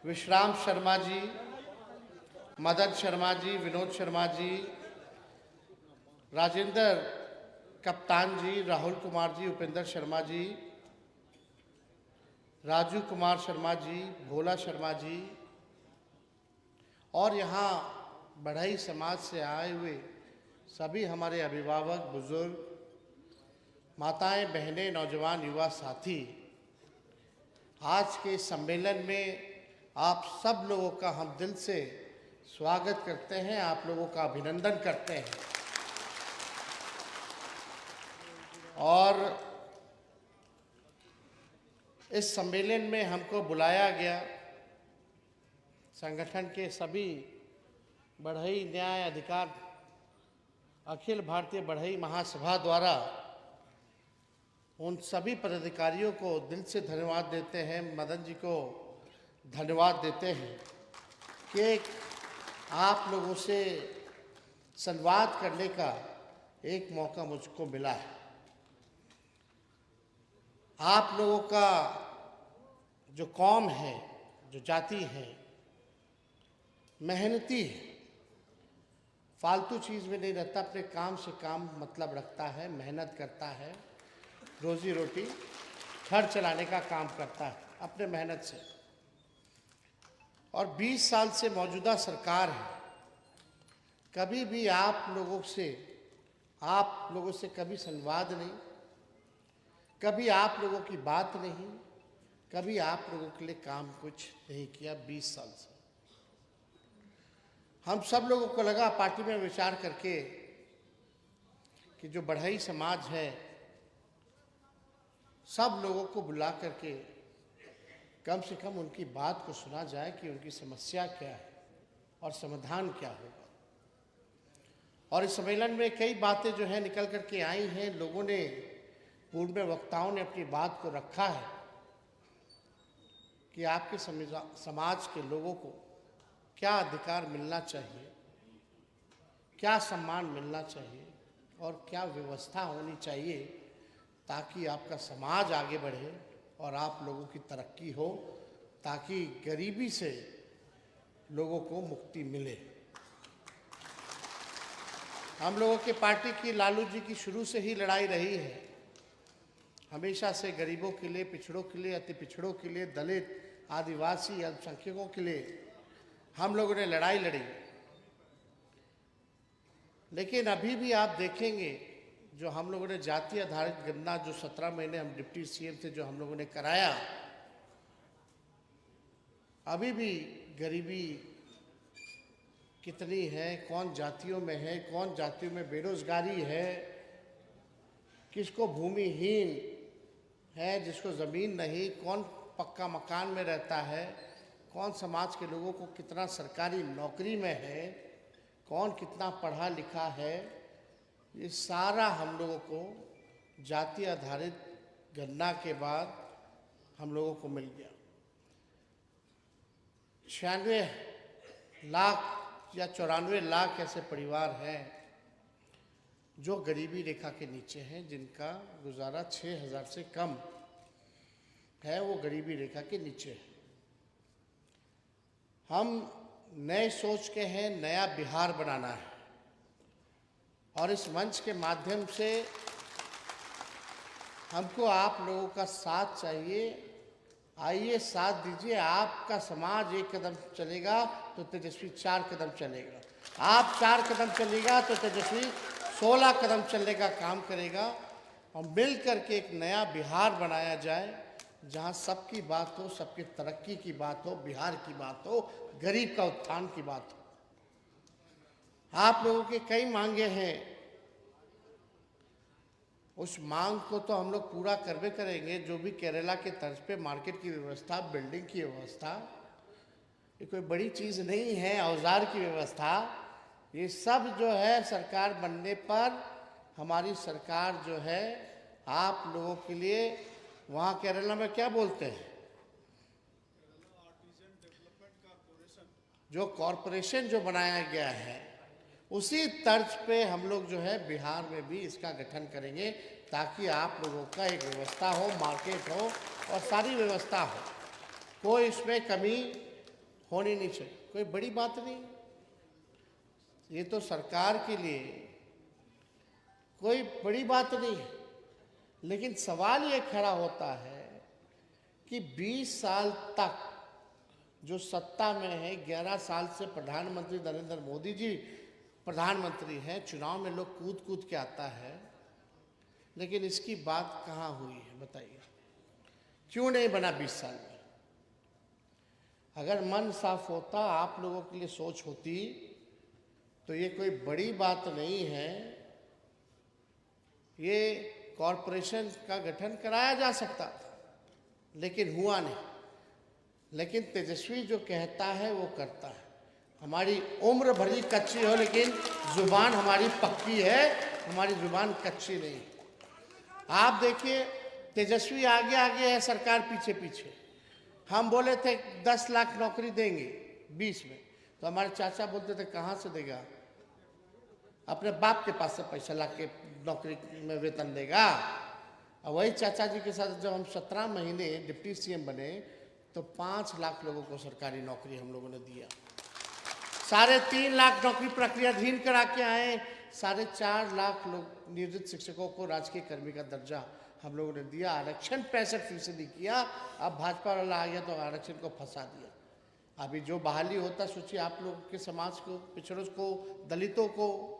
विश्राम शर्मा जी, मदन शर्मा जी, विनोद शर्मा जी, राजेंद्र कप्तान जी, राहुल कुमार जी, उपेंद्र शर्मा जी, राजू कुमार शर्मा जी, भोला शर्मा जी और यहाँ बढ़ई समाज से आए हुए सभी हमारे अभिभावक, बुजुर्ग, माताएं, बहनें, नौजवान, युवा साथी, आज के सम्मेलन में आप सब लोगों का हम दिल से स्वागत करते हैं, आप लोगों का अभिनंदन करते हैं। और इस सम्मेलन में हमको बुलाया गया संगठन के सभी बढ़ई न्याय अधिकार अखिल भारतीय बढ़ई महासभा द्वारा उन सभी पदाधिकारियों को दिल से धन्यवाद देते हैं, मदन जी को धन्यवाद देते हैं कि आप लोगों से संवाद करने का एक मौका मुझको मिला है। आप लोगों का जो कौम है, जो जाति है, मेहनती है, फालतू चीज़ में नहीं रहता, अपने काम से काम मतलब रखता है, मेहनत करता है, रोजी रोटी घर चलाने का काम करता है अपने मेहनत से। और 20 साल से मौजूदा सरकार है, कभी भी आप लोगों से कभी संवाद नहीं, कभी आप लोगों की बात नहीं, कभी आप लोगों के लिए काम कुछ नहीं किया 20 साल से। हम सब लोगों को लगा पार्टी में विचार करके कि जो बढ़ई समाज है, सब लोगों को बुला करके कम से कम उनकी बात को सुना जाए कि उनकी समस्या क्या है और समाधान क्या होगा। और इस सम्मेलन में कई बातें जो है निकल करके आई हैं, लोगों ने, पूर्व में वक्ताओं ने अपनी बात को रखा है कि आपके समाज के लोगों को क्या अधिकार मिलना चाहिए, क्या सम्मान मिलना चाहिए और क्या व्यवस्था होनी चाहिए ताकि आपका समाज आगे बढ़े और आप लोगों की तरक्की हो, ताकि गरीबी से लोगों को मुक्ति मिले। हम लोगों की पार्टी की, लालू जी की शुरू से ही लड़ाई रही है, हमेशा से गरीबों के लिए, पिछड़ों के लिए, अति पिछड़ों के लिए, दलित, आदिवासी, अल्पसंख्यकों के लिए हम लोगों ने लड़ाई लड़ी। लेकिन अभी भी आप देखेंगे जो हम लोगों ने जाति आधारित गणना जो 17 महीने हम डिप्टी सीएम से जो हम लोगों ने कराया, अभी भी गरीबी कितनी है, कौन जातियों में है, कौन जातियों में बेरोजगारी है, किसको भूमिहीन है, जिसको ज़मीन नहीं, कौन पक्का मकान में रहता है, कौन समाज के लोगों को कितना सरकारी नौकरी में है, कौन कितना पढ़ा लिखा है, ये सारा हम लोगों को जाति आधारित गणना के बाद हम लोगों को मिल गया। 96 लाख या 94 लाख ऐसे परिवार हैं जो गरीबी रेखा के नीचे हैं, जिनका गुजारा 6000 से कम है, वो गरीबी रेखा के नीचे है। हम नए सोच के हैं, नया बिहार बनाना है और इस मंच के माध्यम से हमको आप लोगों का साथ चाहिए। आइए साथ दीजिए। आपका समाज 1 कदम चलेगा तो तेजस्वी 4 कदम चलेगा, आप 4 कदम चलेगा तो तेजस्वी 16 कदम चलने का काम करेगा और मिल करके एक नया बिहार बनाया जाए जहां सबकी बात हो, सबकी तरक्की की बात हो, बिहार की बात हो, गरीब का उत्थान की बात हो। आप लोगों के कई मांगे हैं, उस मांग को तो हम लोग पूरा करवे करेंगे। जो भी केरला के तर्ज पे मार्केट की व्यवस्था, बिल्डिंग की व्यवस्था, ये कोई बड़ी चीज़ नहीं है, औजार की व्यवस्था, ये सब जो है सरकार बनने पर हमारी सरकार जो है आप लोगों के लिए, वहाँ केरला में क्या बोलते हैं, जो कॉरपोरेशन जो बनाया गया है, उसी तर्ज पे हम लोग जो है बिहार में भी इसका गठन करेंगे ताकि आप लोगों का एक व्यवस्था हो, मार्केट हो और सारी व्यवस्था हो, कोई इसमें कमी होनी नहीं चाहिए, कोई बड़ी बात नहीं। ये तो सरकार के लिए कोई बड़ी बात नहीं है। लेकिन सवाल ये खड़ा होता है कि 20 साल तक जो सत्ता में है, 11 साल से प्रधानमंत्री नरेंद्र मोदी जी प्रधानमंत्री हैं, चुनाव में लोग कूद कूद के आता है, लेकिन इसकी बात कहाँ हुई है बताइए? क्यों नहीं बना 20 साल में? अगर मन साफ होता, आप लोगों के लिए सोच होती, तो ये कोई बड़ी बात नहीं है। ये कॉरपोरेशन का गठन कराया जा सकता था, लेकिन हुआ नहीं। लेकिन तेजस्वी जो कहता है वो करता है। हमारी उम्र भरी कच्ची हो, लेकिन जुबान हमारी पक्की है, हमारी जुबान कच्ची नहीं। आप देखिए, तेजस्वी आगे आगे है, सरकार पीछे पीछे। हम बोले थे 10 लाख नौकरी देंगे 20 में, तो हमारे चाचा बोलते थे कहाँ से देगा? अपने बाप के पास से पैसा ला के नौकरी में वेतन देगा। और वही चाचा जी के साथ जब हम 17 महीने डिप्टी सीएम बने, तो 5 लाख लोगों को सरकारी नौकरी हम लोगों ने दिया। 3.5 लाख नौकरी प्रक्रियाधीन करा के आए। 4.5 लाख लोग नियोजित शिक्षकों को राजकीय कर्मी का दर्जा हम लोगों ने दिया। आरक्षण 65% किया। अब भाजपा वाला आ गया तो आरक्षण को फंसा दिया। अभी जो बहाली होता, सोचिए आप लोग के समाज को, पिछड़ों को, दलितों को,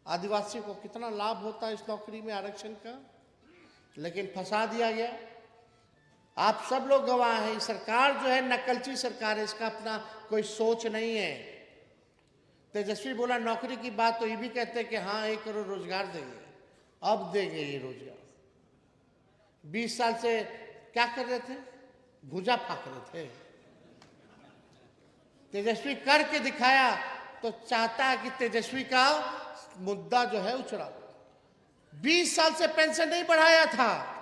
आदिवासियों को कितना लाभ होता है इस नौकरी में आरक्षण का, लेकिन फंसा दिया गया। आप सब लोग गवाह हैं। सरकार जो है नकलची सरकार है, इसका अपना कोई सोच नहीं है। तेजस्वी बोला नौकरी की बात, तो ये भी कहते हैं कि हाँ 1 करोड़ रोजगार देंगे। अब देंगे ये रोजगार। 20 साल से क्या कर रहे थे? भुजा फाक रहे थे। तेजस्वी करके दिखाया, तो चाहता है कि तेजस्वी का मुद्दा जो है उछड़ा। 20 साल से पेंशन नहीं बढ़ाया था।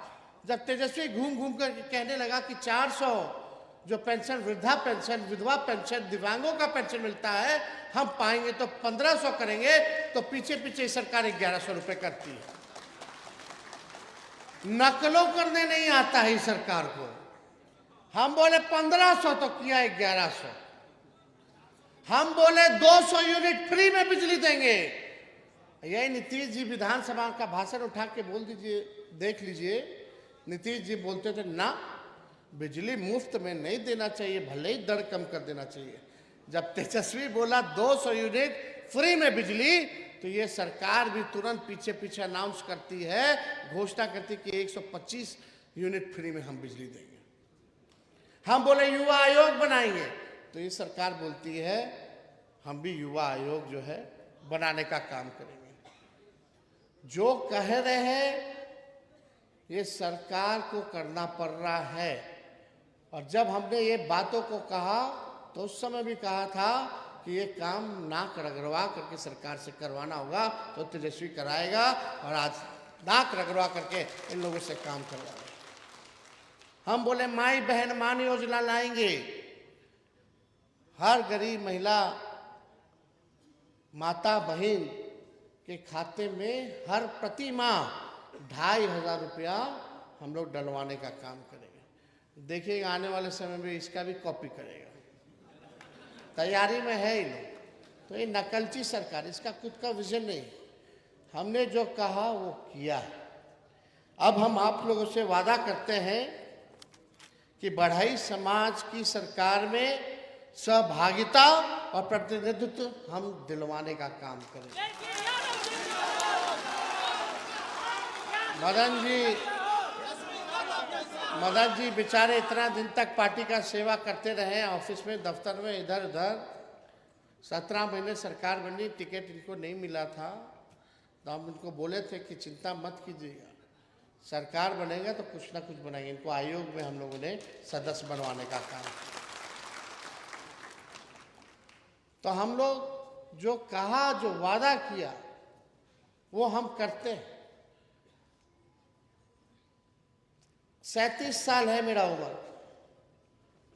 जब तेजस्वी घूम घूम कर कहने लगा कि 400 जो पेंशन, वृद्धा पेंशन, विधवा पेंशन, दिव्यांगों का पेंशन मिलता है, हम पाएंगे तो 1500 करेंगे, तो पीछे पीछे सरकार 1100 रुपए करती है। नकलों करने नहीं आता है सरकार को। हम बोले 1500 तो किया 1100। हम बोले 200 यूनिट फ्री में बिजली देंगे। यही नीतीश जी विधानसभा का भाषण उठा के बोल दीजिए, देख लीजिए। नीतीश जी बोलते थे ना, बिजली मुफ्त में नहीं देना चाहिए, भले ही दर कम कर देना चाहिए। जब तेजस्वी बोला 200 यूनिट फ्री में बिजली, तो ये सरकार भी तुरंत पीछे पीछे अनाउंस करती है, घोषणा करती कि 125 यूनिट फ्री में हम बिजली देंगे। हम बोले युवा आयोग बनाएंगे, तो ये सरकार बोलती है हम भी युवा आयोग जो है बनाने का काम करेंगे। जो कह रहे हैं ये सरकार को करना पड़ रहा है। और जब हमने ये बातों को कहा, तो उस समय भी कहा था कि ये काम नाक रगड़वा करके सरकार से करवाना होगा, तो तेजस्वी कराएगा। और आज नाक रगड़वा करके इन लोगों से काम करवाएगा। हम बोले माई बहन मान योजना लाएंगे। हर गरीब महिला, माता बहन के खाते में हर प्रति माह 2500 रुपया हम लोग डलवाने का काम करेंगे। देखिएगा आने वाले समय में इसका भी कॉपी करेगा, तैयारी में है ही लोग। तो ये नकलची सरकार, इसका खुद का विजन नहीं। हमने जो कहा वो किया है। अब हम आप लोगों से वादा करते हैं कि बढ़ई समाज की सरकार में सहभागिता और प्रतिनिधित्व हम दिलवाने का काम करेंगे। मदन जी बेचारे इतना दिन तक पार्टी का सेवा करते रहे, ऑफिस में, दफ्तर में, इधर उधर। 17 महीने सरकार बनी, टिकट इनको नहीं मिला था, तो हम इनको बोले थे कि चिंता मत कीजिएगा, सरकार बनेगा तो कुछ ना कुछ बनाएंगे। इनको आयोग में हम लोगों ने सदस्य बनवाने का काम किया। तो हम लोग जो कहा, जो वादा किया, वो हम करते हैं। 37 साल है मेरा उम्र।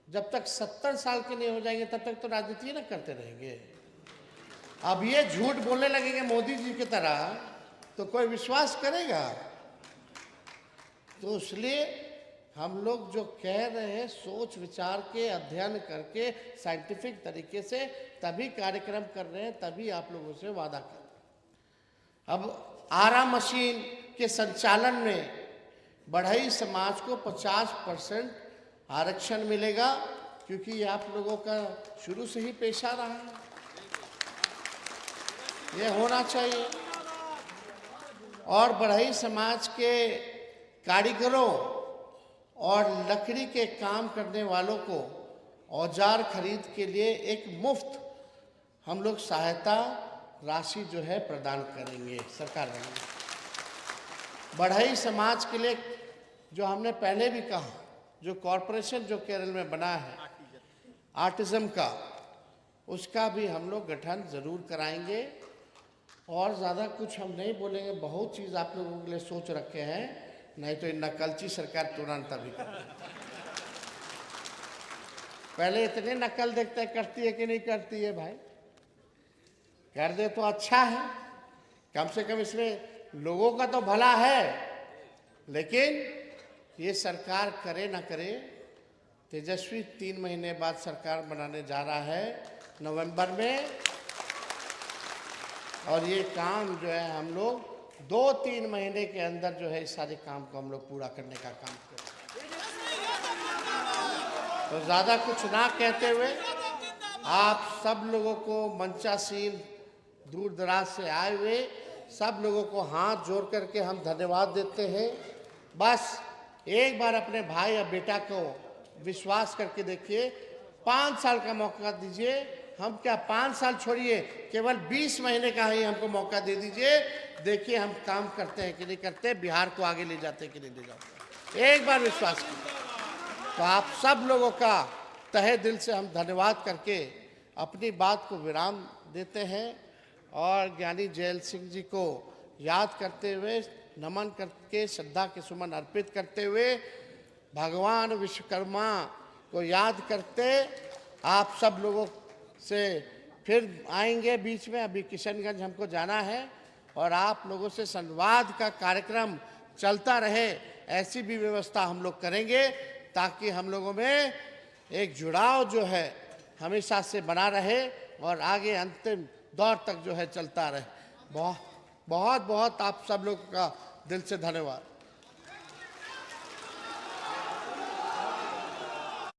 जब तक 70 साल के नहीं हो जाएंगे तब तक तो राजनीति ना करते रहेंगे। अब ये झूठ बोलने लगेंगे मोदी जी की तरह, तो कोई विश्वास करेगा? तो इसलिए हम लोग जो कह रहे हैं सोच विचार के अध्ययन करके साइंटिफिक तरीके से तभी कार्यक्रम कर रहे हैं, तभी आप लोगों से वादा कर रहे हैं। अब आरा मशीन के संचालन में बढ़ई समाज को 50% आरक्षण मिलेगा, क्योंकि ये आप लोगों का शुरू से ही पेशा रहा है, ये होना चाहिए। और बढ़ई समाज के कारीगरों और लकड़ी के काम करने वालों को औजार खरीद के लिए एक मुफ्त हम लोग सहायता राशि जो है प्रदान करेंगे सरकार वाले। बढ़ई समाज के लिए जो हमने पहले भी कहा, जो कॉरपोरेशन जो केरल में बना है आर्टिज्म का, उसका भी हम लोग गठन ज़रूर कराएंगे। और ज़्यादा कुछ हम नहीं बोलेंगे, बहुत चीज़ आप लोगों के लिए सोच रखे हैं, नहीं तो नकलची सरकार तुरंत अभी कर। पहले इतने नकल देखते करती है कि नहीं करती है भाई, कर दे तो अच्छा है, कम से कम इसमें लोगों का तो भला है। लेकिन ये सरकार करे ना करे, तेजस्वी 3 महीने बाद सरकार बनाने जा रहा है नवंबर में, और ये काम जो है हम लोग 2-3 महीने के अंदर जो है इस सारे काम को हम लोग पूरा करने का काम करें। तो ज़्यादा कुछ ना कहते हुए आप सब लोगों को मंचासीन दूर दराज से आए हुए सब लोगों को हाथ जोड़ करके हम धन्यवाद देते हैं। बस एक बार अपने भाई या बेटा को विश्वास करके देखिए, 5 साल का मौका दीजिए। हम क्या 5 साल छोड़िए, केवल 20 महीने का ही हमको मौका दे दीजिए, देखिए हम काम करते हैं कि नहीं करते, बिहार को आगे ले जाते हैं कि नहीं ले जाते। एक बार विश्वास कीजिए। तो आप सब लोगों का तहे दिल से हम धन्यवाद करके अपनी बात को विराम देते हैं और ज्ञानी जैल सिंह जी को याद करते हुए, नमन करके, श्रद्धा के सुमन अर्पित करते हुए, भगवान विश्वकर्मा को याद करते आप सब लोगों से फिर आएंगे बीच में। अभी किशनगंज हमको जाना है और आप लोगों से संवाद का कार्यक्रम चलता रहे, ऐसी भी व्यवस्था हम लोग करेंगे ताकि हम लोगों में एक जुड़ाव जो है हमेशा से बना रहे और आगे अंतिम दौर तक जो है चलता रहे। बहुत बहुत आप सब लोग का दिल से धन्यवाद।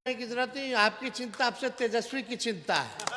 की जरूरत नहीं, आपकी चिंता आपसे तेजस्वी की चिंता है।